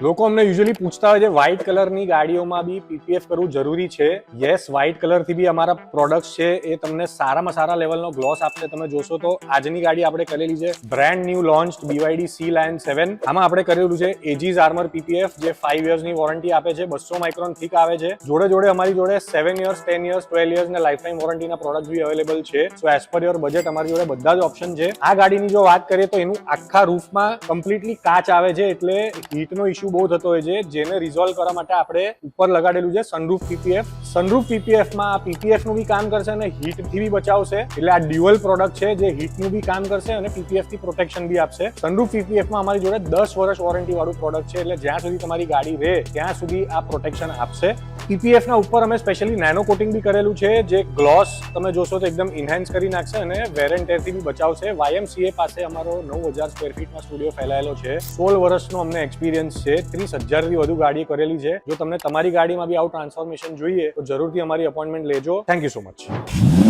લોકો અમને યુઝ્યુઅલી પૂછતા હોય છે વ્હાઇટ કલરની ગાડીઓમાં બી પીપીએફ કરવું જરૂરી છે. યસ, વ્હાઇટ કલરથી બી અમારા પ્રોડક્ટ્સ છે એ તમને સારામાં સારા લેવલનો ગ્લોસ આપશે. તમે જોશો તો આજની ગાડી આપણે કરેલી છે brand new launch BYD Sea Lion 7. આમાં આપણે કરેલું છે એજીસ આર્મર પીપીએફ, જે 5 યર્સની વોરંટી આપે છે. 200 માઇક્રોન થીક આવે છે. જોડે અમારી જોડે 7 યર્સ, 10 યર્સ, 12 યર્સ ને લાઈફ ટાઈમ વોરંટીના પ્રોડક્ટ બી અવેલેબલ છે. સો એઝ પર યોર બજેટ અમારી જોડે બધા જ ઓપ્શન છે. આ ગાડીની જો વાત કરીએ તો એનું આખા રૂફમાં કમ્પ્લીટલી કાચ આવે છે, એટલે હીટનો ઇશ્યુ બહુ થતો હોય છે, જેને રિઝોલ્વ કરવા માટે આપણે ઉપર લગાડેલું છે સનરૂફ પીપીએફ. સનરૂફ પીપીએફમાં આ પીપીએફ નું બી કામ કરશે અને હીટથી બી બચાવશે. એટલે આ ડ્યુઅલ પ્રોડક્ટ છે જે હીટનું બી કામ કરશે અને પીપીએફ થી પ્રોટેક્શન બી આપશે. સનરૂફ પીપીએફમાં અમારી જોડે 10 વર્ષ વોરંટી વાળું પ્રોડક્ટ છે, એટલે જ્યાં સુધી તમારી ગાડી રહે ત્યાં સુધી આ પ્રોટેક્શન આપશે. પીપીએફ ના ઉપર અમે સ્પેશિયલી નેનો કોટિંગ બી કરેલું છે, જે ગ્લોસ તમે જોશો તો એકદમ ઇન્હેન્સ કરી નાખશે અને વેર એન્ડ ટેર થી બી બચાવશે. YMCA પાસે અમારો 9000 સ્ક્વેર ફીટનો સ્ટુડિયો ફેલાયેલો છે. 16 વર્ષનો અમને એક્સપિરિયન્સ છે. 30,000 થી વધુ ગાડી કરેલી છે. જો તમને તમારી ગાડીમાં બી આવું ટ્રાન્સફોર્મેશન જોઈએ તો જરૂરથી અમારી અપોઇન્ટમેન્ટ લેજો. Thank you so much.